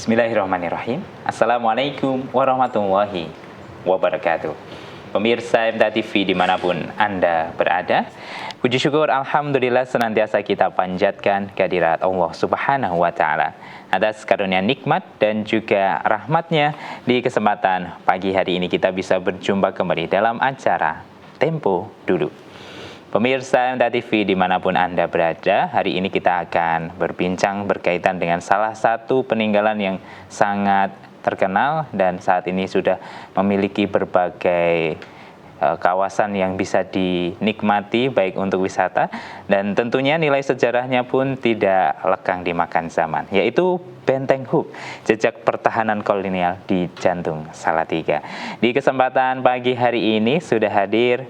Bismillahirrahmanirrahim. Assalamualaikum warahmatullahi wabarakatuh. Pemirsa MTA TV dimanapun Anda berada, puji syukur Alhamdulillah senantiasa kita panjatkan kehadirat Allah Subhanahu wa Ta'ala atas karunia nikmat dan juga rahmatnya. Di kesempatan pagi hari ini kita bisa berjumpa kembali dalam acara Tempo Dulu. Pemirsa MTA TV dimanapun Anda berada, hari ini kita akan berbincang berkaitan dengan salah satu peninggalan yang sangat terkenal dan saat ini sudah memiliki berbagai kawasan yang bisa dinikmati baik untuk wisata dan tentunya nilai sejarahnya pun tidak lekang dimakan zaman, yaitu Benteng Huk, jejak pertahanan kolonial di jantung Salatiga. Di kesempatan pagi hari ini sudah hadir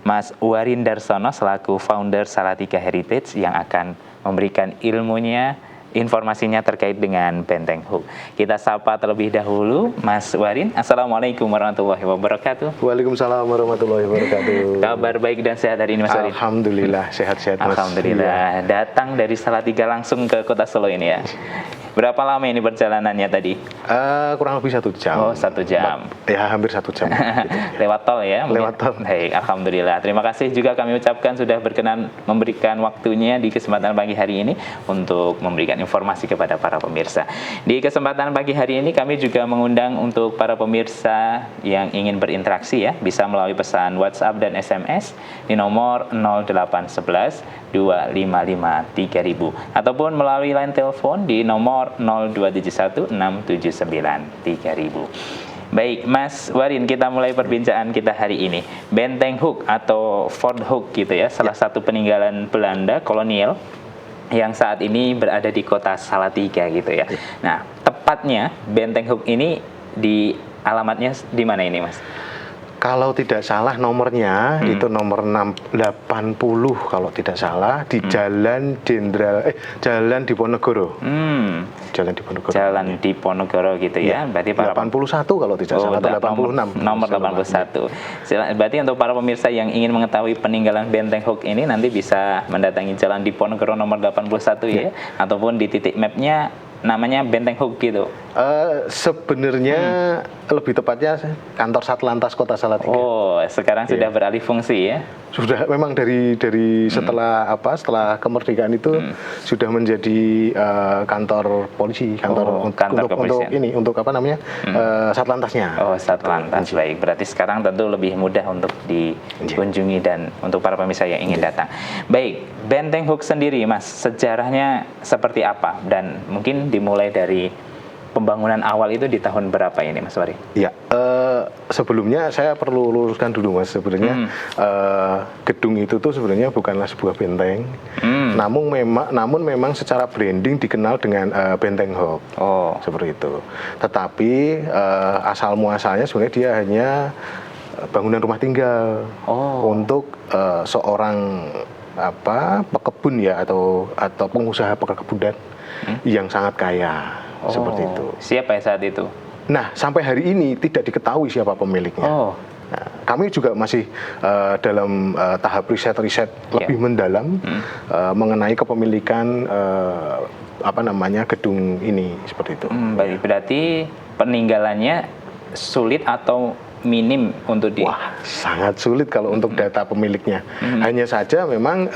Mas Warin Darsono selaku founder Salatiga Heritage yang akan memberikan ilmunya, informasinya terkait dengan Benteng Huk. Kita sapa terlebih dahulu Mas Warin. Assalamualaikum warahmatullahi wabarakatuh. Waalaikumsalam warahmatullahi wabarakatuh. Kabar baik dan sehat hari ini Mas Warin? Alhamdulillah sehat-sehat Mas. Alhamdulillah. Iya. Datang dari Salatiga langsung ke Kota Solo ini ya. Berapa lama ini perjalanannya tadi? Kurang lebih 1 jam. Oh, 1 jam. Ya, hampir 1 jam. Gitu. Lewat tol ya? Lewat tol. Baik, Alhamdulillah. Terima kasih juga kami ucapkan sudah berkenan memberikan waktunya di kesempatan pagi hari ini untuk memberikan informasi kepada para pemirsa. Di kesempatan pagi hari ini kami juga mengundang untuk para pemirsa yang ingin berinteraksi ya, bisa melalui pesan WhatsApp dan SMS di nomor 0811 255 3000 ataupun melalui line telepon di nomor 0271 679 3000. Baik, Mas Warin, kita mulai perbincangan kita hari ini. Benteng Huk atau Fort Huk gitu ya, salah satu peninggalan Belanda kolonial yang saat ini berada di kota Salatiga gitu ya. Nah, tepatnya Benteng Huk ini di alamatnya di mana ini, Mas? Kalau tidak salah nomornya itu nomor 680 kalau tidak salah di Jalan Jalan Diponegoro. Jalan Diponegoro. Jalan Diponegoro gitu ya. Berarti para 81 kalau tidak salah atau 86. Nomor 81. Berarti untuk para pemirsa yang ingin mengetahui peninggalan Benteng Huk ini nanti bisa mendatangi Jalan Diponegoro nomor 81 ya, ataupun di titik mapnya namanya Benteng Huk gitu. Sebenarnya lebih tepatnya kantor Satlantas Kota Salatiga. Oh, sekarang sudah beralih fungsi ya? Sudah, memang dari setelah kemerdekaan itu sudah menjadi kantor polisi, untuk Satlantasnya. Oh, Satlantas. Baik, berarti sekarang tentu lebih mudah untuk dikunjungi dan untuk para pemirsa yang ingin datang. Baik, Benteng Huk sendiri, Mas, sejarahnya seperti apa dan mungkin dimulai dari pembangunan awal itu di tahun berapa ini, Mas Wari? Ya, sebelumnya saya perlu luruskan dulu, Mas. Sebenarnya gedung itu tuh sebenarnya bukanlah sebuah benteng, namun memang secara branding dikenal dengan Benteng Huk. Oh, seperti itu. Tetapi asal muasalnya sebenarnya dia hanya bangunan rumah tinggal untuk seorang pekebun ya atau pengusaha perkebunan yang sangat kaya. Seperti itu. Siapa ya saat itu? Nah, sampai hari ini tidak diketahui siapa pemiliknya. Nah, kami juga masih dalam tahap riset lebih mendalam mengenai kepemilikan gedung ini seperti itu. Baik, berarti peninggalannya sulit atau minim untuk Wah, sangat sulit kalau untuk data pemiliknya. Hanya saja memang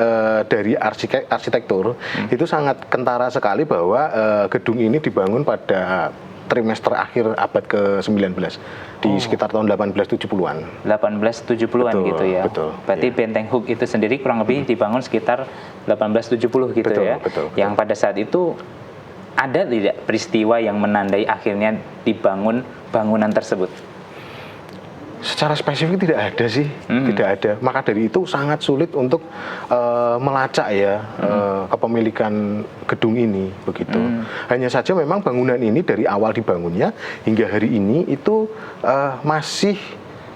dari arsitektur itu sangat kentara sekali bahwa gedung ini dibangun pada trimester akhir abad ke-19 di sekitar tahun 1870-an. 1870-an gitu ya. Betul. Berarti Benteng Huk itu sendiri kurang lebih dibangun sekitar 1870 gitu ya. Betul. Yang pada saat itu ada tidak peristiwa yang menandai akhirnya dibangun bangunan tersebut? Secara spesifik tidak ada sih, tidak ada. Maka dari itu sangat sulit untuk melacak ya kepemilikan gedung ini begitu. Hanya saja memang bangunan ini dari awal dibangunnya hingga hari ini itu masih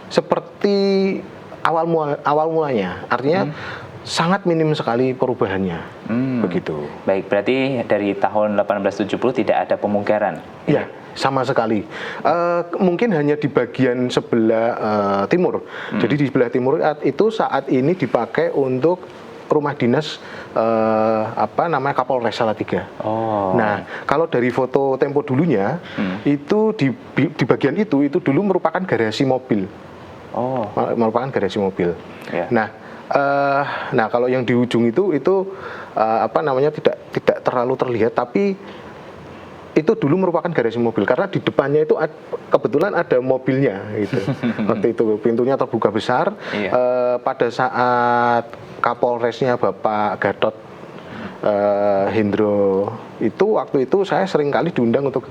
seperti awal mulanya. Artinya sangat minim sekali perubahannya begitu. Baik, berarti dari tahun 1870 tidak ada pemugaran. Ya, sama sekali. Mungkin hanya di bagian sebelah timur. Jadi di sebelah timur itu saat ini dipakai untuk rumah dinas Kapolres Salatiga. Oh. Nah, kalau dari foto Tempo dulunya itu di bagian itu dulu merupakan garasi mobil. Oh. Merupakan garasi mobil. Yeah. Nah kalau yang di ujung itu tidak terlalu terlihat, tapi itu dulu merupakan garasi mobil karena di depannya itu kebetulan ada mobilnya gitu. Waktu itu pintunya terbuka besar. Pada saat Kapolresnya Bapak Gatot Hendro itu waktu itu saya sering kali diundang untuk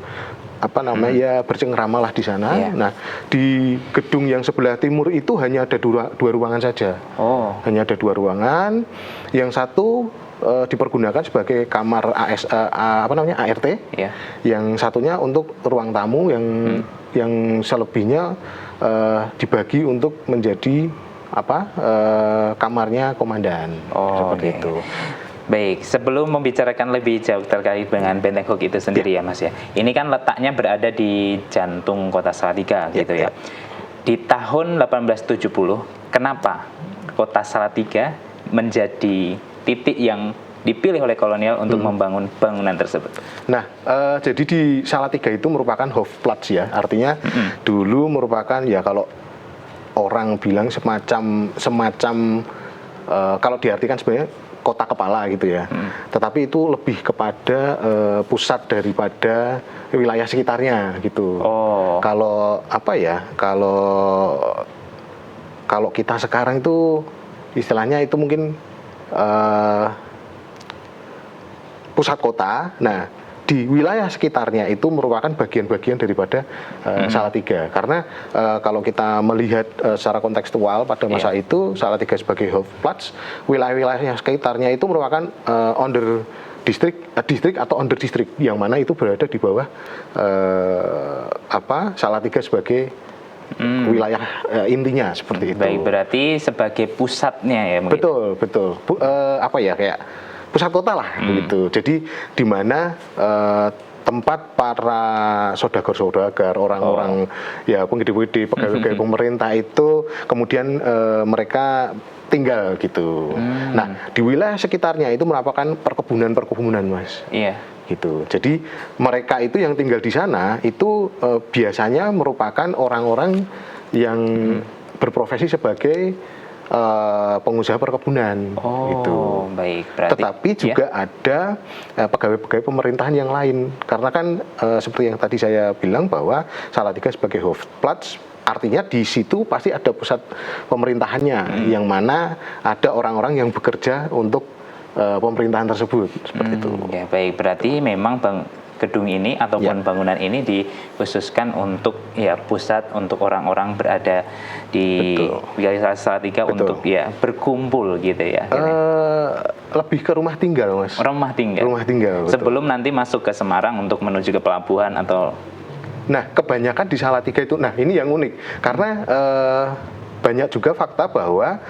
bercengkrama lah di sana. Nah, di gedung yang sebelah timur itu hanya ada dua ruangan saja. Hanya ada 2 ruangan. Yang satu dipergunakan sebagai kamar ART. Yang satunya untuk ruang tamu yang selebihnya dibagi untuk menjadi kamarnya komandan. Seperti itu. Baik, sebelum membicarakan lebih jauh terkait dengan Benteng Hook itu sendiri ya Mas ya. Ini kan letaknya berada di jantung kota Salatiga gitu ya. Di tahun 1870, kenapa kota Salatiga menjadi titik yang dipilih oleh kolonial untuk membangun bangunan tersebut? Nah, jadi di Salatiga itu merupakan Hofplatz ya. Artinya dulu merupakan ya kalau orang bilang semacam kalau diartikan sebenarnya kota kepala gitu ya. Tetapi itu lebih kepada pusat daripada wilayah sekitarnya gitu. Kalau kalau kita sekarang itu istilahnya itu mungkin pusat kota. Nah, di wilayah sekitarnya itu merupakan bagian-bagian daripada Salatiga. Karena kalau kita melihat secara kontekstual pada masa itu Salatiga sebagai Hofplatz, wilayah-wilayah sekitarnya itu merupakan under distrik atau under distrik yang mana itu berada di bawah Salatiga sebagai wilayah intinya seperti itu. Baik, berarti sebagai pusatnya ya mungkin. Betul. Kayak pusat kota lah begitu. Jadi di mana tempat para saudagar-saudagar, orang-orang ya penggede-penggede, pegawai pemerintah itu kemudian mereka tinggal gitu. Nah, di wilayah sekitarnya itu merupakan perkebunan Mas. Iya. Gitu. Jadi mereka itu yang tinggal di sana itu biasanya merupakan orang-orang yang berprofesi sebagai pengusaha perkebunan gitu. Baik, berarti tetapi juga ada pegawai-pegawai pemerintahan yang lain karena kan seperti yang tadi saya bilang bahwa Salatiga sebagai Hofplatz artinya di situ pasti ada pusat pemerintahannya yang mana ada orang-orang yang bekerja untuk pemerintahan tersebut seperti itu. Ya, baik, berarti memang gedung ini ataupun bangunan ini dikhususkan untuk pusat untuk orang-orang berada di wilayah Salatiga untuk berkumpul gitu ya. Lebih ke rumah tinggal Mas. Rumah tinggal. Betul. Sebelum nanti masuk ke Semarang untuk menuju ke pelabuhan atau. Nah, kebanyakan di Salatiga itu, nah ini yang unik karena banyak juga fakta bahwa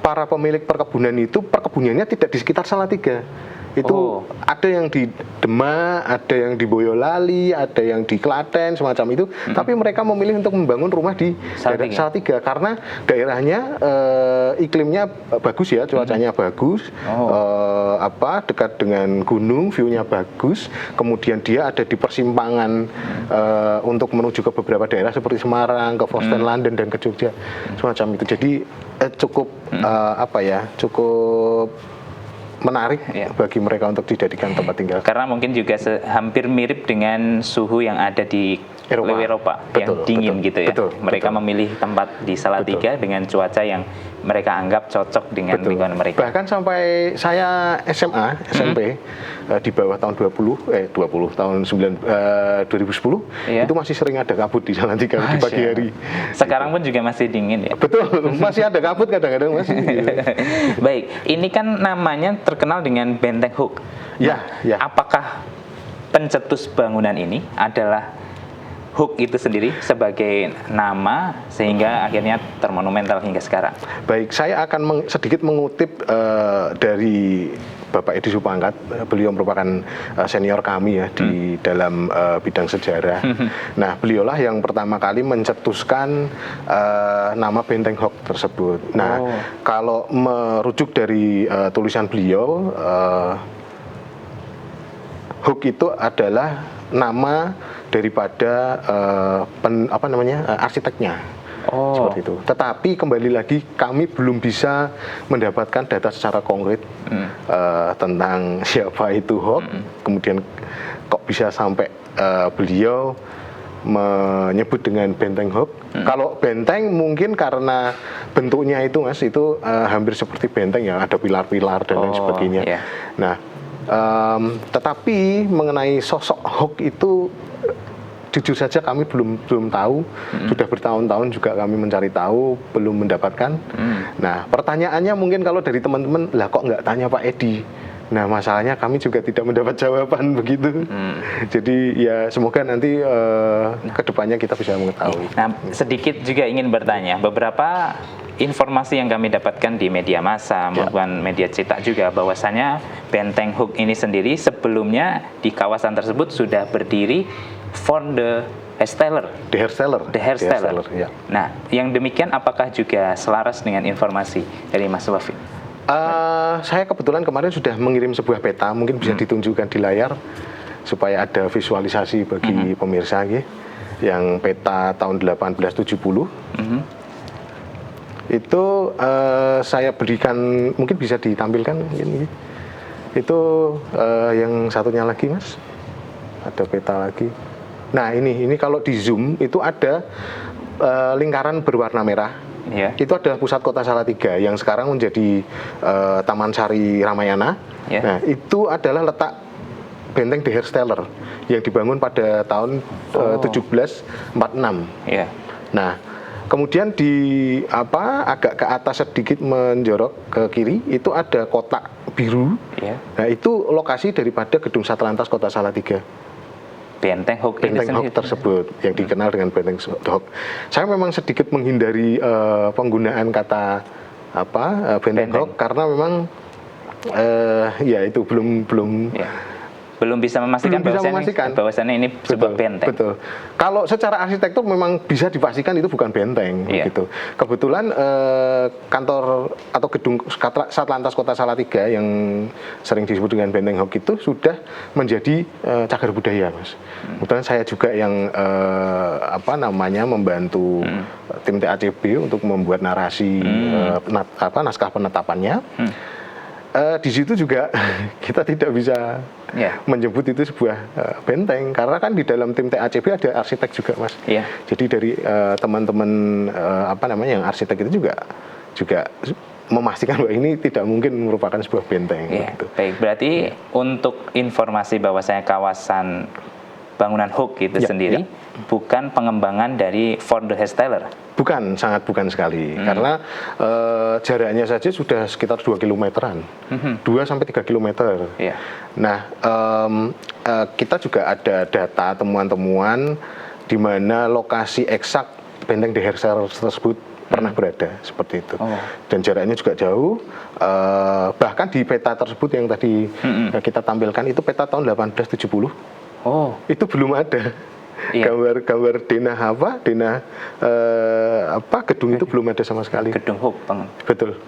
para pemilik perkebunan itu perkebunannya tidak di sekitar Salatiga. Itu ada yang di Demak, ada yang di Boyolali, ada yang di Klaten semacam itu. Tapi mereka memilih untuk membangun rumah di daerah Salatiga karena daerahnya iklimnya bagus ya, cuacanya bagus, dekat dengan gunung, view-nya bagus. Kemudian dia ada di persimpangan untuk menuju ke beberapa daerah seperti Semarang, ke Forsten, London dan ke Jogja semacam itu. Jadi cukup menarik bagi mereka untuk dijadikan tempat tinggal. Karena mungkin juga hampir mirip dengan suhu yang ada di Eropa yang dingin gitu ya. Mereka memilih tempat di Salatiga dengan cuaca yang mereka anggap cocok dengan lingkungan mereka. Bahkan sampai saya SMP di bawah tahun 2010 itu masih sering ada kabut di Salatiga di pagi hari. Sekarang pun juga masih dingin ya. Betul, masih ada kabut kadang-kadang masih. Baik, ini kan namanya terkenal dengan Benteng Hook. Ya. Apakah pencetus bangunan ini adalah Hook itu sendiri sebagai nama sehingga akhirnya termonumental hingga sekarang? Baik, saya akan sedikit mengutip dari Bapak Edi Supangkat. Beliau merupakan senior kami ya di dalam bidang sejarah. Nah, beliaulah yang pertama kali mencetuskan nama Benteng Hoek tersebut. Nah, kalau merujuk dari tulisan beliau, Hoek itu adalah nama daripada arsiteknya. Seperti itu. Tetapi kembali lagi kami belum bisa mendapatkan data secara konkret tentang siapa itu Hoek. Kemudian kok bisa sampai beliau menyebut dengan Benteng Hoek. Kalau benteng mungkin karena bentuknya itu Mas, itu hampir seperti benteng ya, ada pilar-pilar dan lain sebagainya. Yeah. Nah, tetapi mengenai sosok Hoek itu jujur saja kami belum tahu. Sudah bertahun-tahun juga kami mencari tahu, belum mendapatkan. Nah, pertanyaannya mungkin kalau dari teman-teman, lah kok nggak tanya Pak Edi? Nah, masalahnya kami juga tidak mendapat jawaban begitu. Jadi ya semoga nanti kedepannya kita bisa mengetahui. Nah, sedikit juga ingin bertanya, beberapa informasi yang kami dapatkan di media massa maupun media cetak juga bahwasanya Benteng Hoek ini sendiri sebelumnya di kawasan tersebut sudah berdiri for the hairstyler. The hairstyler. Ya. Nah, yang demikian apakah juga selaras dengan informasi dari Mas Wafi? Saya kebetulan kemarin sudah mengirim sebuah peta, mungkin bisa ditunjukkan di layar supaya ada visualisasi bagi pemirsa gitu. Yang peta tahun 1870. Itu saya berikan, mungkin bisa ditampilkan ini. Itu yang satunya lagi Mas. Ada peta lagi. Nah, ini kalau di zoom itu ada lingkaran berwarna merah. Yeah. Itu adalah pusat kota Salatiga yang sekarang menjadi Taman Sari Ramayana. Yeah. Nah, itu adalah letak Benteng The Hairstyler yang dibangun pada tahun 1746. Yeah. Nah, kemudian di agak ke atas sedikit menjorok ke kiri itu ada kotak biru. Yeah. Nah, itu lokasi daripada gedung Satlantas Kota Salatiga. Benteng Hoek tersebut yang dikenal dengan Benteng Hoek. Saya memang sedikit menghindari penggunaan kata Benteng Hoek karena memang ya itu belum bisa memastikan bahwasannya ini sebuah benteng. Betul. Kalau secara arsitektur memang bisa dipastikan itu bukan benteng, gitu. Kebetulan kantor atau gedung Satlantas Kota Salatiga yang sering disebut dengan Benteng Hoek itu sudah menjadi cagar budaya, Mas. Kebetulan saya juga yang membantu tim TACB untuk membuat narasi naskah penetapannya. Di situ juga kita tidak bisa menyebut itu sebuah benteng karena kan di dalam tim TACB ada arsitek juga Mas. Jadi dari teman-teman yang arsitek itu juga memastikan bahwa ini tidak mungkin merupakan sebuah benteng. Gitu. Baik, berarti untuk informasi bahwasanya kawasan bangunan Hoek itu sendiri bukan pengembangan dari for the hairstyler. Bukan, sangat bukan sekali. Karena jaraknya saja sudah sekitar 2 kilometeran. 2 sampai 3 kilometer. Nah, kita juga ada data temuan-temuan di mana lokasi eksak Benteng The Hairstyler tersebut pernah berada seperti itu. Dan jaraknya juga jauh. Bahkan di peta tersebut yang tadi kita tampilkan itu peta tahun 1870. Itu belum ada. Gambar denah gedung itu belum ada sama sekali. Gedung Hoek, betul.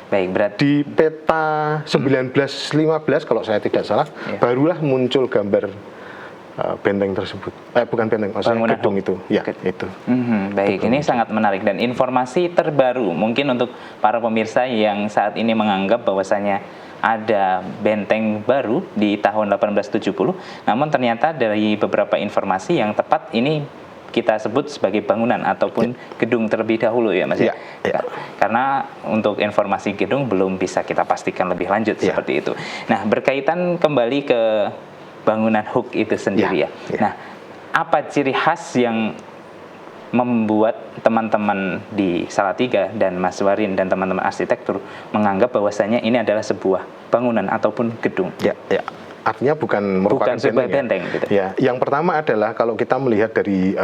Baik, berarti di peta 1915 kalau saya tidak salah barulah muncul gambar benteng tersebut. Bukan benteng, maksudnya gedung itu. Itu. Baik, ini sangat menarik dan informasi terbaru mungkin untuk para pemirsa yang saat ini menganggap bahwasanya ada benteng baru di tahun 1870, namun ternyata dari beberapa informasi yang tepat ini kita sebut sebagai bangunan ataupun gedung terlebih dahulu ya Mas. Karena untuk informasi gedung belum bisa kita pastikan lebih lanjut seperti itu. Nah, berkaitan kembali ke bangunan Hoek itu sendiri Nah, apa ciri khas yang membuat teman-teman di Salatiga dan Mas Warin dan teman-teman arsitektur menganggap bahwasanya ini adalah sebuah bangunan ataupun gedung? Artinya bukan merupakan benteng gitu. Yang pertama adalah kalau kita melihat dari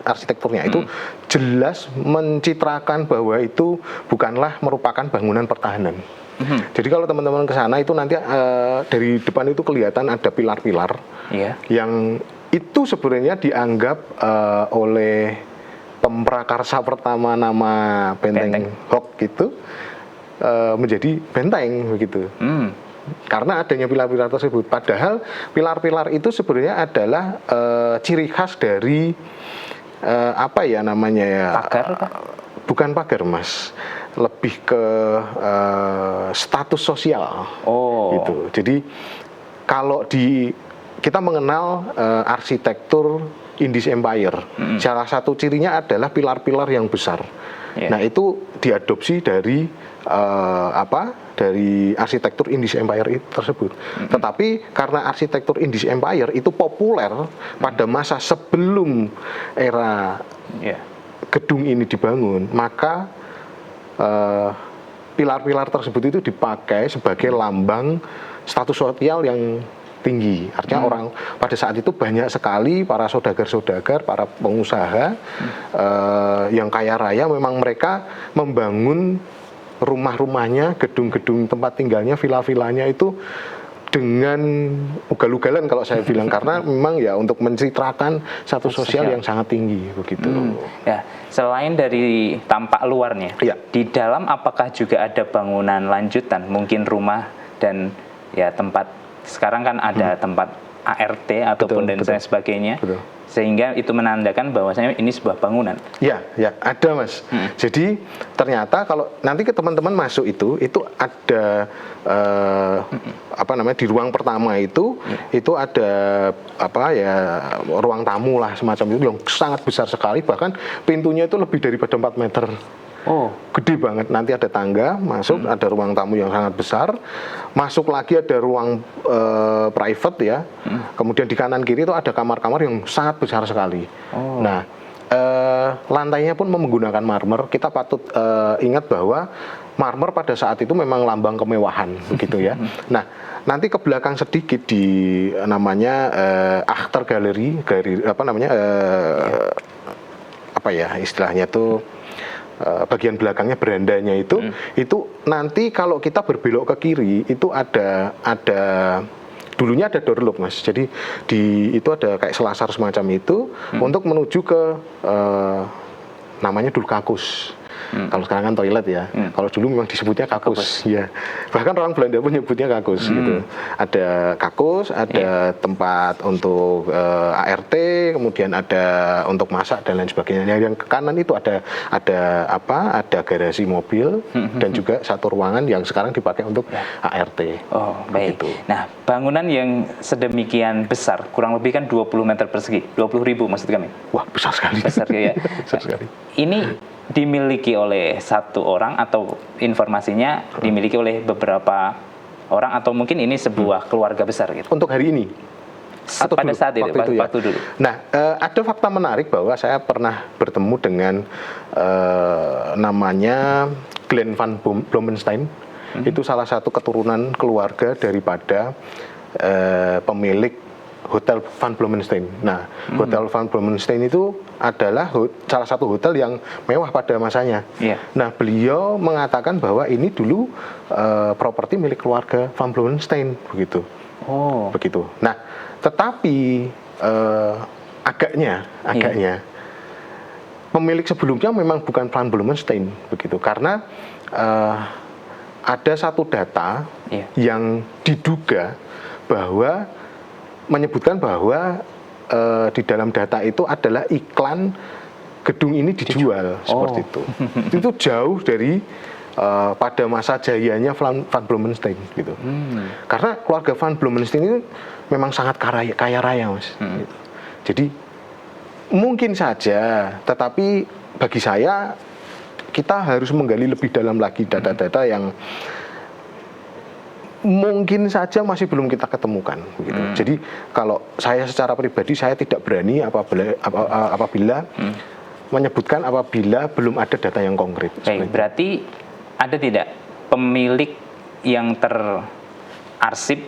arsitekturnya itu jelas mencitrakan bahwa itu bukanlah merupakan bangunan pertahanan. Jadi kalau teman-teman ke sana itu nanti dari depan itu kelihatan ada pilar-pilar yang itu sebenarnya dianggap oleh pemprakarsa pertama nama Benteng Hok itu menjadi benteng begitu. Karena adanya pilar-pilar tersebut. Padahal pilar-pilar itu sebenarnya adalah ciri khas dari apa ya namanya ya? Pagar, Pak? Bukan pagar, Mas. Lebih ke status sosial. Gitu. Jadi kalau kita mengenal arsitektur Indies Empire. Salah satu cirinya adalah pilar-pilar yang besar. Nah, itu diadopsi dari dari arsitektur Indies Empire tersebut. Tetapi karena arsitektur Indies Empire itu populer pada masa sebelum era gedung ini dibangun, maka pilar-pilar tersebut itu dipakai sebagai lambang status sosial yang tinggi. Artinya orang pada saat itu banyak sekali para saudagar-saudagar, para pengusaha yang kaya raya, memang mereka membangun rumah-rumahnya, gedung-gedung tempat tinggalnya, villa-villanya itu dengan ugal-ugalan kalau saya bilang, karena memang ya untuk mencitrakan satu sosial yang sangat tinggi begitu. Ya, selain dari tampak luarnya, di dalam apakah juga ada bangunan lanjutan, mungkin rumah dan ya tempat, sekarang kan ada tempat ART ataupun dan sebagainya. Sehingga itu menandakan bahwasanya ini sebuah bangunan. Ya, ada, Mas. Jadi ternyata kalau nanti ke teman-teman masuk itu ada di ruang pertama itu ada ruang tamu lah semacam itu yang sangat besar sekali, bahkan pintunya itu lebih daripada 4 meter. Gede banget. Nanti ada tangga masuk, ada ruang tamu yang sangat besar. Masuk lagi ada ruang private ya. Kemudian di kanan kiri itu ada kamar-kamar yang sangat besar sekali. Nah, lantainya pun menggunakan marmer. Kita patut ingat bahwa marmer pada saat itu memang lambang kemewahan begitu ya. Nah, nanti ke belakang sedikit di namanya Achter Gallery, istilahnya tuh bagian belakangnya, berandanya itu nanti kalau kita berbelok ke kiri itu ada dulunya ada doorlock, Mas. Jadi itu ada kayak selasar semacam itu untuk menuju ke namanya dulu kakus. Kalau sekarang kan toilet ya. Kalau dulu memang disebutnya kakus. Ya. Bahkan orang Belanda pun nyebutnya kakus gitu. Ada kakus, ada tempat untuk ART, kemudian ada untuk masak dan lain sebagainya. Yang ke kanan itu ada garasi mobil dan juga satu ruangan yang sekarang dipakai untuk ART. Baik. Gitu. Nah, bangunan yang sedemikian besar, kurang lebih kan 20 meter persegi, 20.000 maksud kami. Wah, besar sekali. Besar ya. Besar sekali. Ini dimiliki oleh satu orang atau informasinya dimiliki oleh beberapa orang, atau mungkin ini sebuah keluarga besar gitu? Untuk hari ini? Atau pada saat itu, waktu dulu. Nah, ada fakta menarik bahwa saya pernah bertemu dengan namanya Glenn van Blomenstein. Itu salah satu keturunan keluarga daripada pemilik Hotel Van Blomenstein. Nah, Hotel Van Blomenstein itu adalah salah satu hotel yang mewah pada masanya. Nah, beliau mengatakan bahwa ini dulu properti milik keluarga Van Blomenstein, begitu. Begitu. Nah, tetapi agaknya pemilik sebelumnya memang bukan Van Blomenstein, begitu. Karena ada satu data yang diduga bahwa menyebutkan bahwa di dalam data itu adalah iklan gedung ini dijual seperti itu. Itu jauh dari pada masa jayanya Van Blomenstein gitu. Karena keluarga Van Blomenstein itu memang sangat kaya raya, Mas. Gitu. Jadi mungkin saja, tetapi bagi saya kita harus menggali lebih dalam lagi data-data yang mungkin saja masih belum kita ketemukan begitu. Jadi kalau saya secara pribadi saya tidak berani apabila menyebutkan apabila belum ada data yang konkret. Berarti ada tidak pemilik yang terarsip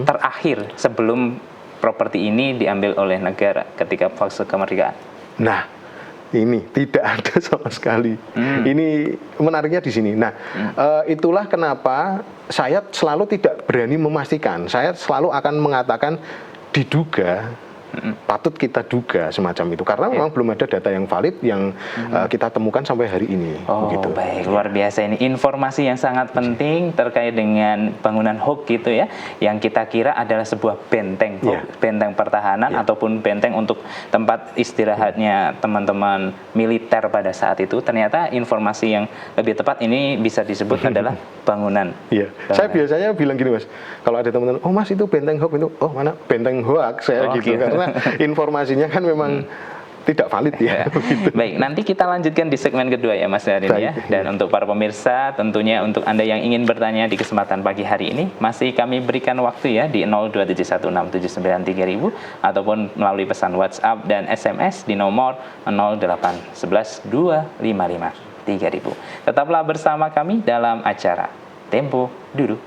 terakhir sebelum properti ini diambil oleh negara ketika fase kemerdekaan? Nah, Ini tidak ada sama sekali. Ini menariknya di sini. Nah, itulah kenapa saya selalu tidak berani memastikan. Saya selalu akan mengatakan diduga, patut kita duga semacam itu. Karena memang belum ada data yang valid yang kita temukan sampai hari ini. Oh, Begitu. baik, luar biasa ini informasi yang sangat penting terkait dengan bangunan Hook gitu ya, yang kita kira adalah sebuah benteng, benteng pertahanan ataupun benteng untuk tempat istirahatnya teman-teman militer pada saat itu. Ternyata informasi yang lebih tepat ini bisa disebut adalah bangunan. Iya, saya biasanya bilang gini Mas, kalau ada teman-teman, oh Mas itu benteng Hook itu, oh mana benteng Hoak saya gitu, karena informasinya kan memang tidak valid ya. Baik, nanti kita lanjutkan di segmen kedua ya Mas Darin ya. Dan untuk para pemirsa, tentunya untuk Anda yang ingin bertanya di kesempatan pagi hari ini, masih kami berikan waktu ya di 02716793000 ataupun melalui pesan WhatsApp dan SMS di nomor 08112553000. Tetaplah bersama kami dalam acara Tempo Dulu.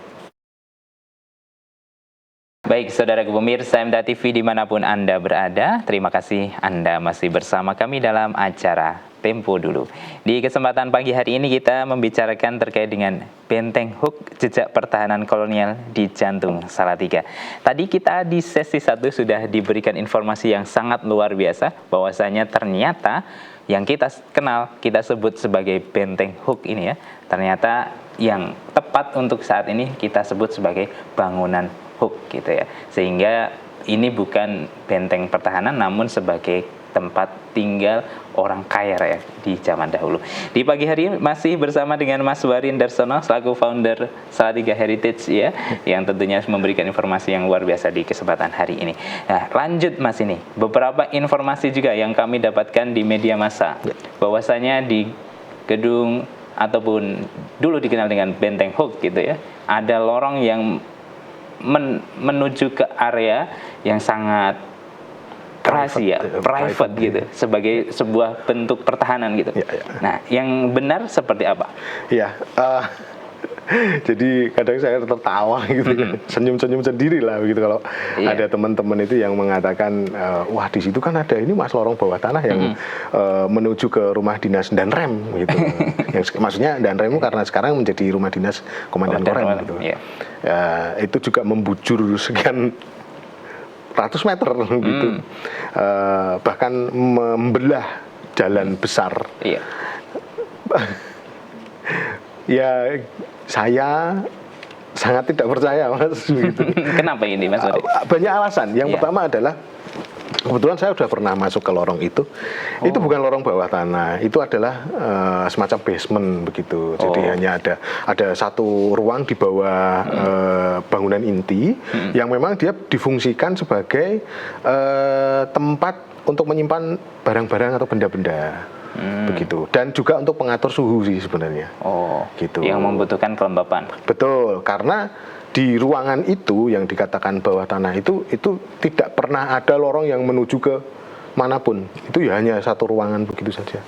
Baik, saudara pemirsa MTA TV dimanapun Anda berada, terima kasih Anda masih bersama kami dalam acara Tempo Dulu. Di kesempatan pagi hari ini kita membicarakan terkait dengan Benteng Hook, jejak pertahanan kolonial di jantung Salatiga. Tadi kita di sesi 1 sudah diberikan informasi yang sangat luar biasa, bahwasanya ternyata yang kita kenal, kita sebut sebagai Benteng Hook ini ya, ternyata yang tepat untuk saat ini kita sebut sebagai bangunan Hook gitu ya, sehingga ini bukan benteng pertahanan namun sebagai tempat tinggal orang kaya ya di zaman dahulu. Di pagi hari ini masih bersama dengan Mas Warin Darsono selaku founder Salatiga Heritage ya, yang tentunya memberikan informasi yang luar biasa di kesempatan hari ini. Nah, lanjut Mas, ini beberapa informasi juga yang kami dapatkan di media massa, bahwasanya di gedung ataupun dulu dikenal dengan Benteng Hook gitu ya, ada lorong yang menuju ke area yang sangat rahasia, private gitu, sebagai sebuah bentuk pertahanan gitu. Nah, yang benar seperti apa? Iya, jadi kadang saya tertawa gitu, senyum-senyum sendiri lah begitu kalau ada teman-teman itu yang mengatakan, wah di situ kan ada ini Mas lorong bawah tanah yang menuju ke rumah dinas Danrem gitu. Yang maksudnya Danrem karena sekarang menjadi rumah dinas Komandan Korem gitu. Ya, itu juga membujur sekian ratus meter gitu, bahkan membelah jalan besar. Ya, saya sangat tidak percaya Mas gitu. Kenapa ini Mas? Banyak alasan. Yang pertama adalah kebetulan saya sudah pernah masuk ke lorong itu. Itu bukan lorong bawah tanah, itu adalah semacam basement begitu. Jadi hanya ada satu ruang di bawah bangunan inti yang memang dia difungsikan sebagai tempat untuk menyimpan barang-barang atau benda-benda. Begitu, dan juga untuk pengatur suhu sih sebenarnya. Gitu. Yang membutuhkan kelembapan. Betul, karena di ruangan itu yang dikatakan bawah tanah itu tidak pernah ada lorong yang menuju ke manapun. Itu ya hanya satu ruangan begitu saja.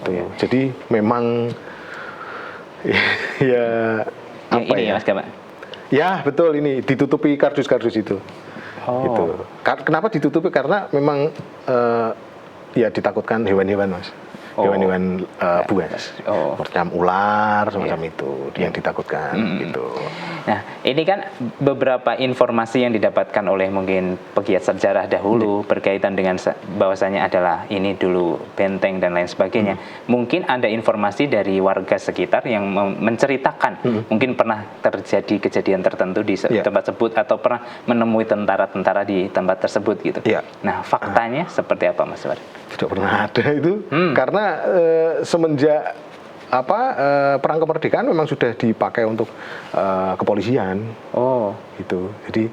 Gitu. Jadi memang ya apa ini ya Mas Gama? Ya betul, ini ditutupi kardus-kardus itu. Gitu. Kenapa ditutupi? Karena memang ya ditakutkan hewan-hewan Mas. Hewan-hewan buas, macam ular semacam itu yang ditakutkan gitu. Nah, ini kan beberapa informasi yang didapatkan oleh mungkin pegiat sejarah dahulu berkaitan dengan bahwasanya adalah ini dulu benteng dan lain sebagainya. Mungkin ada informasi dari warga sekitar yang menceritakan mungkin pernah terjadi kejadian tertentu di tempat tersebut atau pernah menemui tentara-tentara di tempat tersebut gitu. Nah, faktanya seperti apa Mas War? Tidak pernah ada itu, karena semenjak perang kemerdekaan memang sudah dipakai untuk kepolisian. Gitu. Jadi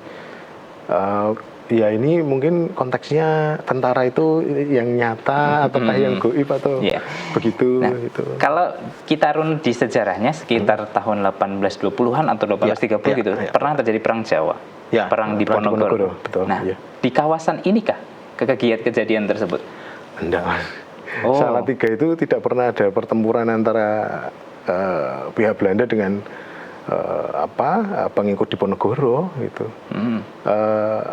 ya ini mungkin konteksnya tentara itu yang nyata ataukah yang goib atau begitu. Nah, gitu. Kalau kita run di sejarahnya sekitar tahun 1820-an atau 1830 gitu, pernah terjadi perang Jawa, perang di Ponorogo. Nah, di kawasan inikah kejadian tersebut? Enggak Mas. Salatiga itu tidak pernah ada pertempuran antara pihak Belanda dengan pengikut Diponegoro gitu.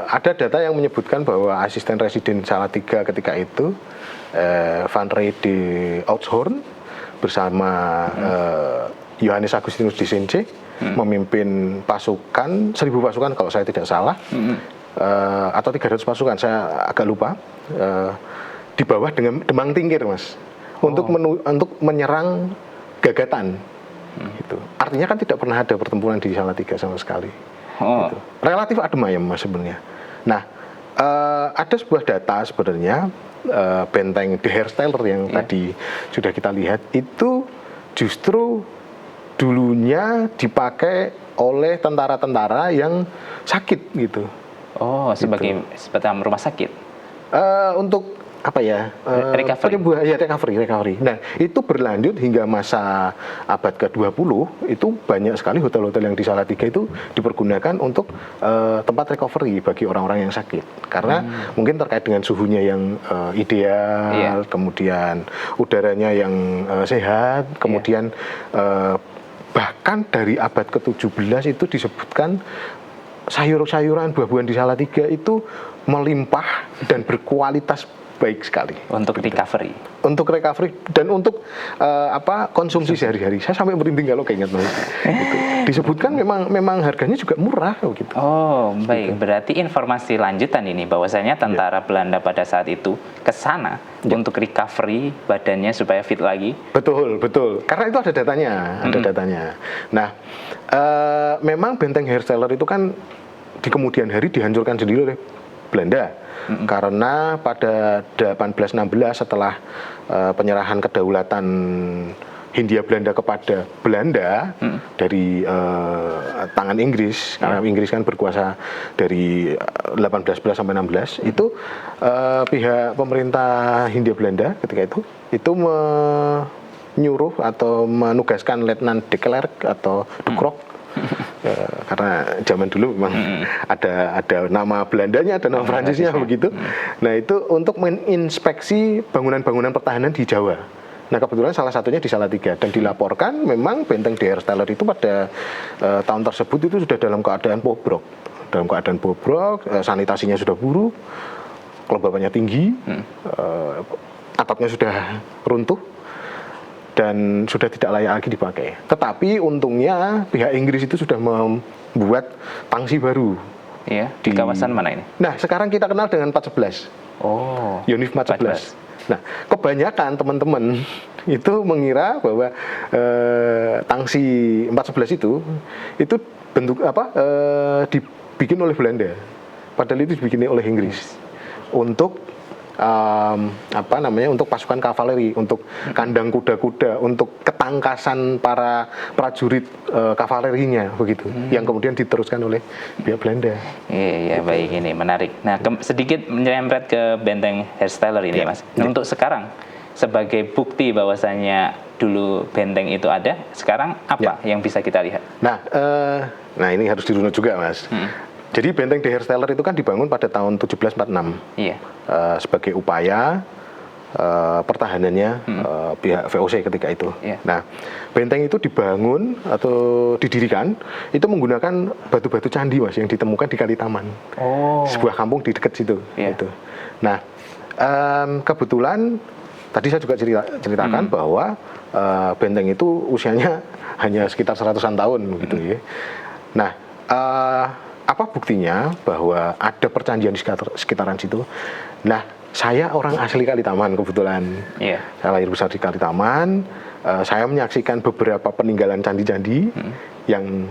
Ada data yang menyebutkan bahwa asisten residen Salatiga ketika itu Van Rey de Oudshoorn bersama Johannes Augustinus de Sence memimpin pasukan 1.000 pasukan kalau saya tidak salah, atau 300 pasukan, saya agak lupa, di bawah Demang Tingkir, Mas, untuk menyerang Gagatan. Gitu. Artinya kan tidak pernah ada pertempuran di Salatiga sama sekali. Gitu. Relatif adem ayem, Mas, sebenarnya. Nah, ada sebuah data sebenarnya, benteng De Hersteller yang tadi sudah kita lihat itu justru dulunya dipakai oleh tentara-tentara yang sakit gitu. Sebagai rumah sakit. Untuk apa ya? Recovery. Nah, itu berlanjut hingga masa abad ke-20, itu banyak sekali hotel-hotel yang di Salatiga itu dipergunakan untuk tempat recovery bagi orang-orang yang sakit. Karena mungkin terkait dengan suhunya yang ideal, kemudian udaranya yang sehat, kemudian bahkan dari abad ke-17 itu disebutkan sayur-sayuran, buah-buahan di Salatiga itu melimpah dan berkualitas baik sekali. Untuk recovery. Untuk recovery dan untuk konsumsi sehari-hari. Saya sampai merinding kalau keinget, Mas. Gitu. Disebutkan memang harganya juga murah gitu. Baik. Gitu. Berarti informasi lanjutan ini bahwasanya tentara Belanda pada saat itu ke sana untuk recovery badannya supaya fit lagi. Betul. Karena itu ada datanya. Nah, memang benteng Hersteller itu kan di kemudian hari dihancurkan sendiri oleh Belanda. Karena pada 1816 setelah penyerahan kedaulatan Hindia Belanda kepada Belanda dari tangan Inggris, karena Inggris kan berkuasa dari 1811 sampai 16, itu pihak pemerintah Hindia Belanda ketika itu menyuruh atau menugaskan Letnan de Klerk atau de Krook. Karena zaman dulu memang ada nama Belandanya, ada nama Prancisnya begitu. Nah, itu untuk menginspeksi bangunan-bangunan pertahanan di Jawa. Nah, kebetulan salah satunya di Salatiga, dan dilaporkan memang benteng De Hersteller itu pada tahun tersebut itu sudah dalam keadaan bobrok, sanitasinya sudah buruk, kelembabannya tinggi, atapnya sudah runtuh dan sudah tidak layak lagi dipakai. Tetapi untungnya pihak Inggris itu sudah membuat tangsi baru. Di kawasan mana ini? Nah, sekarang kita kenal dengan 411. Yonif 411. Nah, kebanyakan teman-teman itu mengira bahwa tangsi 411 itu bentuk dibikin oleh Belanda. Padahal itu dibikin oleh Inggris untuk untuk pasukan kavaleri, untuk kandang kuda-kuda, untuk ketangkasan para prajurit kavalerinya begitu, yang kemudian diteruskan oleh pihak Belanda. Iya, baik, ini menarik. Nah, sedikit menyerempet ke benteng Hersteller ini, Mas. Nah, untuk sekarang sebagai bukti bahwasanya dulu benteng itu ada, sekarang apa yang bisa kita lihat? Nah, ini harus dirunut juga, Mas. Jadi benteng De Hersteller itu kan dibangun pada tahun 1746 sebagai upaya pertahanannya pihak VOC ketika itu. Nah, benteng itu dibangun atau didirikan itu menggunakan batu-batu candi, Mas, yang ditemukan di Kalitaman, sebuah kampung di dekat situ. Gitu. Nah, kebetulan tadi saya juga ceritakan bahwa benteng itu usianya hanya sekitar 100-an tahun begitu ya. Nah, apa buktinya bahwa ada percandian di sekitaran situ? Nah, saya orang asli Kalitaman kebetulan. Saya lahir besar di Kalitaman. Saya menyaksikan beberapa peninggalan candi-candi yang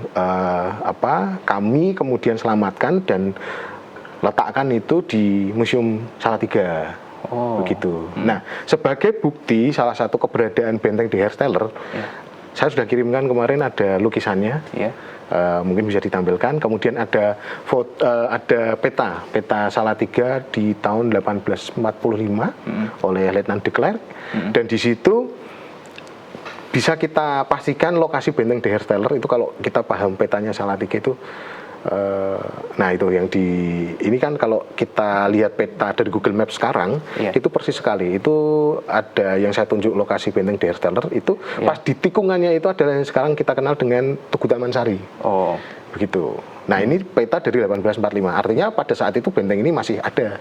kami kemudian selamatkan dan letakkan itu di Museum Salatiga. Begitu. Nah, sebagai bukti salah satu keberadaan benteng De Hersteller, saya sudah kirimkan kemarin, ada lukisannya. Mungkin bisa ditampilkan. Kemudian ada peta Salatiga di tahun 1845 oleh Letnan de Klerk, dan di situ bisa kita pastikan lokasi benteng De Hersteller itu, kalau kita paham petanya Salatiga itu Nah itu yang ini kan kalau kita lihat peta dari Google Maps sekarang, itu persis sekali. Itu ada yang saya tunjuk lokasi benteng Der Steller itu pas di tikungannya itu adalah yang sekarang kita kenal dengan Tugu Taman Sari. Oh, begitu. Nah ini peta dari 1845. Artinya pada saat itu benteng ini masih ada.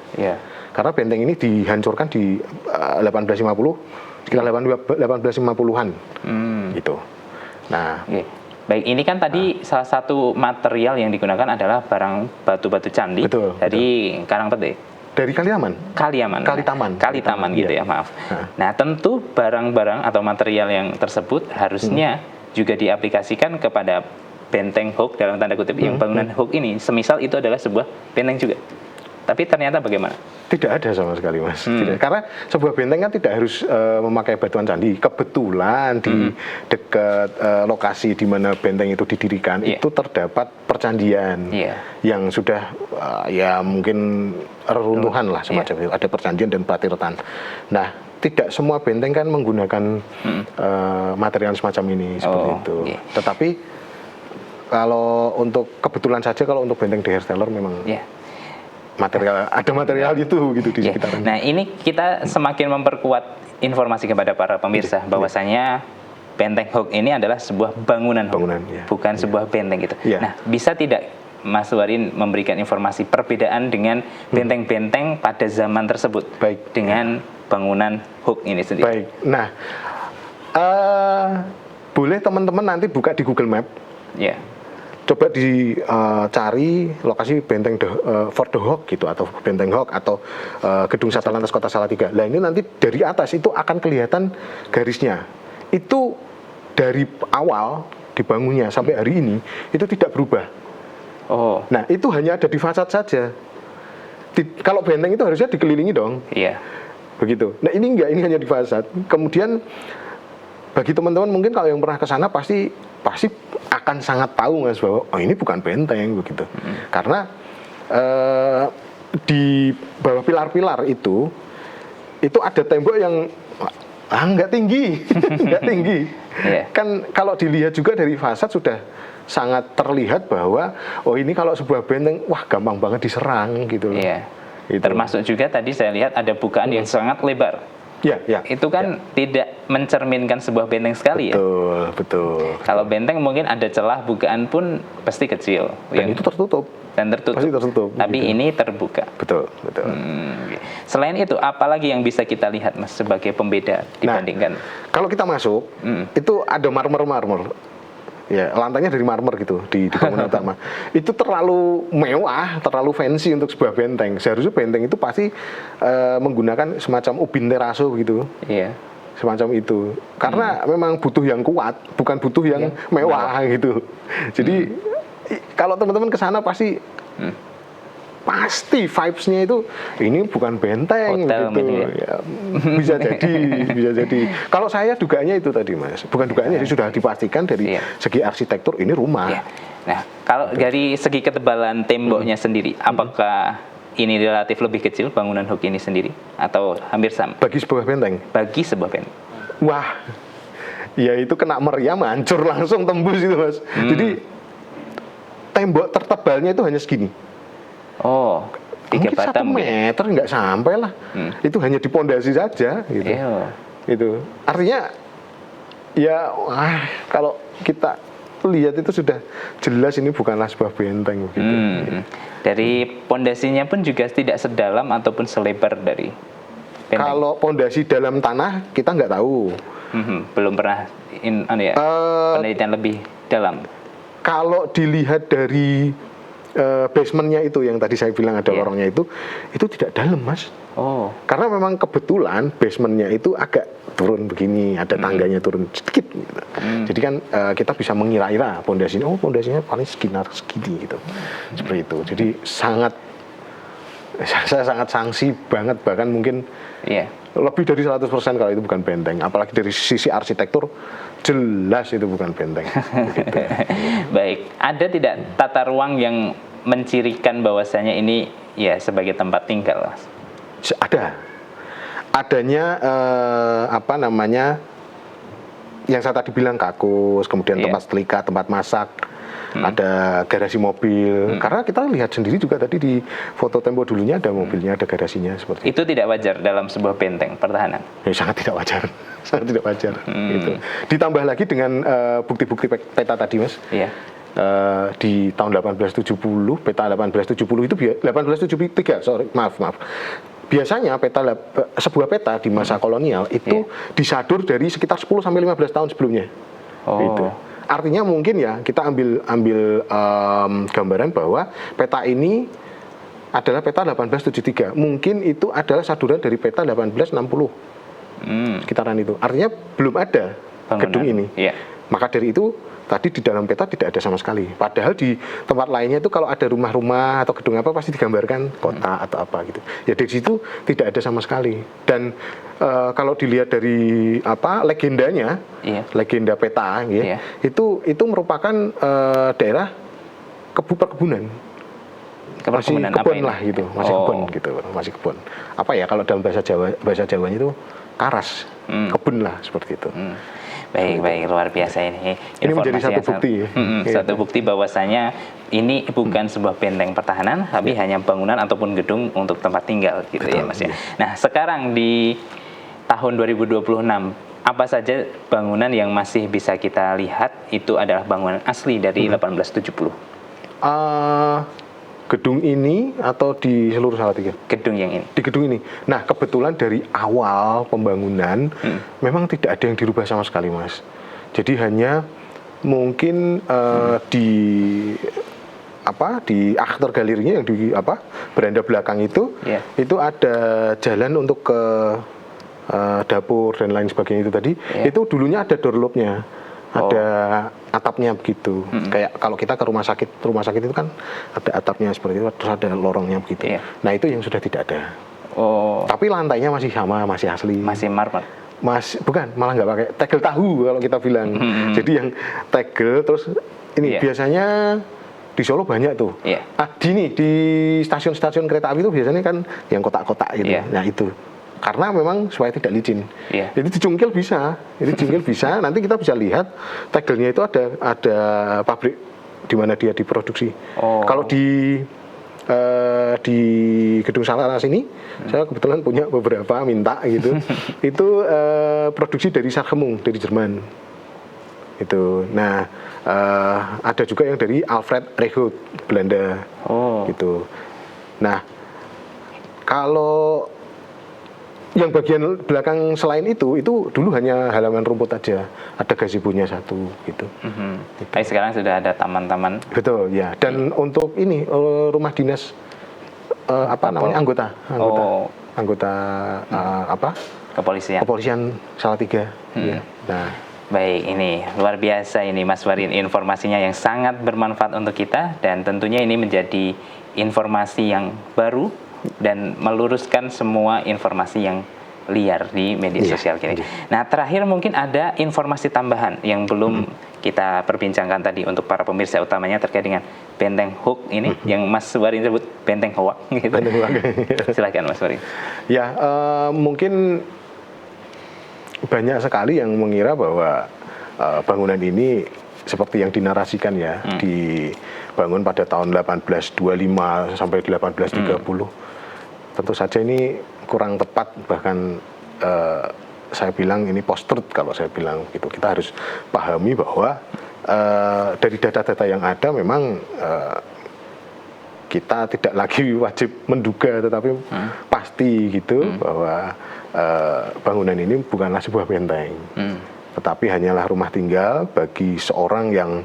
Karena benteng ini dihancurkan di 1850, sekitar 1850-an. Gitu. Nah. Baik, ini kan tadi salah satu material yang digunakan adalah barang batu-batu candi dari Karangpete. Dari Kalitaman gitu ya, maaf. Nah, tentu barang-barang atau material yang tersebut harusnya juga diaplikasikan kepada benteng Hoek dalam tanda kutip yang bangunan Hoek ini. Semisal itu adalah sebuah benteng juga. Tapi ternyata bagaimana? Tidak ada sama sekali, Mas. Tidak. Karena sebuah benteng kan tidak harus memakai batuan candi. Kebetulan di dekat lokasi di mana benteng itu didirikan itu terdapat percandian yang sudah ya mungkin reruntuhan lah semacam itu. Ada percandian dan patirtan. Nah, tidak semua benteng kan menggunakan material semacam ini seperti itu. Tetapi kalau untuk kebetulan saja kalau untuk benteng Der Steller memang ada material itu gitu di sekitaran. Nah, ini kita semakin memperkuat informasi kepada para pemirsa bahwasanya benteng Hoek ini adalah sebuah bangunan bukan sebuah benteng gitu. Nah, bisa tidak Mas Warin memberikan informasi perbedaan dengan benteng-benteng pada zaman tersebut dengan bangunan Hoek ini sendiri? Baik. Nah, boleh teman-teman nanti buka di Google Map. Coba dicari lokasi benteng Fort de Hoek gitu atau benteng Hoek atau gedung Satlantas Kota Salatiga. Nah ini nanti dari atas itu akan kelihatan garisnya. Itu dari awal dibangunnya sampai hari ini itu tidak berubah. Nah itu hanya ada di fasad saja. Kalau benteng itu harusnya dikelilingi dong. Begitu. Nah ini enggak, ini hanya di fasad. Kemudian bagi teman-teman mungkin kalau yang pernah ke sana pasti akan sangat tahu Mas bahwa ini bukan benteng begitu. Karena di bawah pilar-pilar itu ada tembok yang nggak tinggi, nggak tinggi. Kan kalau dilihat juga dari fasad sudah sangat terlihat bahwa ini kalau sebuah benteng gampang banget diserang gitu loh. Gitu. Termasuk juga tadi saya lihat ada bukaan yang sangat lebar. Itu kan tidak mencerminkan sebuah benteng sekali Betul. Kalau benteng mungkin ada celah bukaan pun pasti kecil. Dan itu tertutup. Pasti tertutup. Tapi ini terbuka. Betul. Selain itu, apalagi yang bisa kita lihat Mas sebagai pembeda dibandingkan? Kalau kita masuk, itu ada marmer. Lantainya dari marmer gitu di bangunan utama. Itu terlalu mewah, terlalu fancy untuk sebuah benteng. Seharusnya benteng itu pasti menggunakan semacam ubin teraso gitu. Semacam itu. Karena memang butuh yang kuat, bukan butuh yang mewah gitu. Jadi kalau teman-teman ke sana pasti vibes-nya itu ini bukan benteng gitu. Bisa jadi. Kalau saya dugaannya itu tadi Mas, bukan dugaannya sudah dipastikan dari segi arsitektur ini rumah. Nah, kalau dari segi ketebalan temboknya sendiri, apakah ini relatif lebih kecil bangunan Hoek ini sendiri atau hampir sama? Bagi sebuah benteng. Wah, ya itu kena meriam hancur langsung tembus itu Mas. Jadi tembok tertebalnya itu hanya segini. 3 batang 1 meter nggak sampai lah. Itu hanya di pondasi saja gitu. Itu artinya kalau kita lihat itu sudah jelas ini bukanlah sebuah benteng gitu. Dari pondasinya pun juga tidak sedalam ataupun selebar dari benteng. Kalau pondasi dalam tanah kita nggak tahu. Belum pernah penelitian lebih dalam. Kalau dilihat dari basementnya itu yang tadi saya bilang ada lorongnya itu tidak dalam Mas. Karena memang kebetulan basementnya itu agak turun begini, ada tangganya turun sedikit gitu. Jadi kan kita bisa mengira-ira pondasinya, pondasinya paling sekitar segini gitu. Seperti itu. Jadi saya sangat sanksi banget, bahkan mungkin lebih dari 100% kalau itu bukan benteng. Apalagi dari sisi arsitektur jelas itu bukan benteng. Gitu. Baik, ada tidak tata ruang yang mencirikan bahwasanya ini sebagai tempat tinggal? Ada. Adanya yang saya tadi bilang kakus, kemudian tempat setrika, tempat masak. ada garasi mobil. Karena kita lihat sendiri juga tadi di foto Tempo dulunya ada mobilnya, ada garasinya seperti itu. Itu tidak wajar dalam sebuah benteng pertahanan. Ya, sangat tidak wajar, sangat tidak wajar. Gitu. Ditambah lagi dengan bukti-bukti peta tadi, Mas. Iya. Di tahun 1870, peta 1870 itu 1873, maaf. Biasanya sebuah peta di masa kolonial itu disadur dari sekitar 10 sampai 15 tahun sebelumnya. Gitu. Artinya mungkin ya kita ambil gambaran bahwa peta ini adalah peta 1873. Mungkin itu adalah saduran dari peta 1860. Sekitaran itu. Artinya belum ada gedung ini. Iya. Maka dari itu tadi di dalam peta tidak ada sama sekali. Padahal di tempat lainnya itu kalau ada rumah-rumah atau gedung apa pasti digambarkan kota atau apa gitu. Ya dari situ tidak ada sama sekali. Dan kalau dilihat dari legendanya, legenda peta, ya, itu merupakan daerah perkebunan. Masih kebun lah gitu, masih kebun gitu, masih kebun. Apa ya kalau dalam bahasa Jawanya itu karas, kebun lah seperti itu. Baik, luar biasa ini. Ini menjadi satu bukti. Satu bukti bahwasanya ini bukan sebuah benteng pertahanan, tapi hanya bangunan ataupun gedung untuk tempat tinggal, gitu. Betul, ya, Mas ya. Nah, sekarang di tahun 2026, apa saja bangunan yang masih bisa kita lihat itu adalah bangunan asli dari 1870? Gedung ini atau di seluruh Salatiga? Gedung yang ini. Di gedung ini. Nah, kebetulan dari awal pembangunan memang tidak ada yang dirubah sama sekali, Mas. Jadi hanya mungkin di aktor galerinya yang di beranda belakang itu ada jalan untuk ke dapur dan lain sebagainya itu tadi. Itu dulunya ada doorknobnya. Ada atapnya begitu. Kayak kalau kita ke rumah sakit itu kan ada atapnya seperti itu, terus ada lorongnya begitu. Nah, itu yang sudah tidak ada. Tapi lantainya masih sama, masih asli. Masih marmer. Bukan, malah nggak pakai tegel tahu kalau kita bilang. Jadi yang tegel terus ini biasanya di Solo banyak tuh. Di stasiun-stasiun kereta api itu biasanya kan yang kotak-kotak gitu. Nah, itu. Karena memang supaya tidak licin. Jadi dicungkil bisa. Nanti kita bisa lihat tegelnya itu ada pabrik di mana dia diproduksi. Kalau di gedung Salaras ini, saya kebetulan punya beberapa minta gitu. Itu produksi dari Sarkemung, dari Jerman. Itu. Nah, ada juga yang dari Alfred Rehout, Belanda. Gitu. Nah, kalau yang bagian belakang selain itu dulu hanya halaman rumput aja, ada gazebo-nya satu gitu. Tapi sekarang sudah ada taman-taman. Betul ya. Dan untuk ini rumah dinas anggota kepolisian Salatiga. Nah, baik, ini luar biasa ini Mas Warin, informasinya yang sangat bermanfaat untuk kita, dan tentunya ini menjadi informasi yang baru dan meluruskan semua informasi yang liar di media sosial kita. Nah, terakhir mungkin ada informasi tambahan yang belum kita perbincangkan tadi untuk para pemirsa, utamanya terkait dengan Benteng Hook ini yang Mas Warin sebut Benteng Hoak gitu. Benteng Hoak. Silakan Mas Warin. Ya, mungkin banyak sekali yang mengira bahwa bangunan ini seperti yang dinarasikan ya, dibangun pada tahun 1825 sampai 1830. Tentu saja ini kurang tepat, bahkan saya bilang ini post-truth kalau saya bilang gitu. Kita harus pahami bahwa dari data-data yang ada memang kita tidak lagi wajib menduga, tetapi pasti gitu bahwa bangunan ini bukanlah sebuah benteng, tetapi hanyalah rumah tinggal bagi seorang yang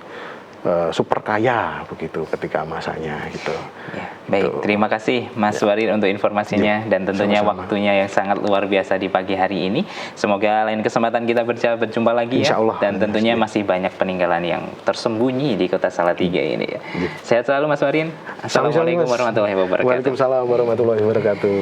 super kaya begitu ketika masanya gitu. Ya, baik, terima kasih Mas Warin untuk informasinya dan tentunya waktunya yang sangat luar biasa di pagi hari ini. Semoga lain kesempatan kita berjumpa lagi ya. Dan tentunya masih banyak peninggalan yang tersembunyi di Kota Salatiga ini ya. Sehat selalu Mas Warin. Assalamualaikum warahmatullahi wabarakatuh. Waalaikumsalam warahmatullahi wabarakatuh.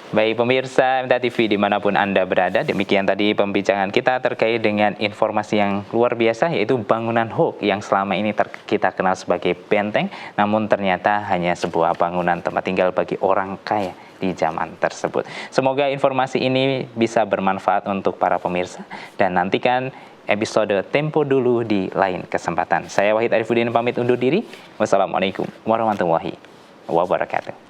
Baik pemirsa MTA TV dimanapun Anda berada, demikian tadi pembicaraan kita terkait dengan informasi yang luar biasa, yaitu bangunan Hoak yang selama ini kita kenal sebagai benteng, namun ternyata hanya sebuah bangunan tempat tinggal bagi orang kaya di zaman tersebut. Semoga informasi ini bisa bermanfaat untuk para pemirsa, dan nantikan episode Tempo Dulu di lain kesempatan. Saya Wahid Arifuddin pamit undur diri. Wassalamualaikum warahmatullahi wabarakatuh.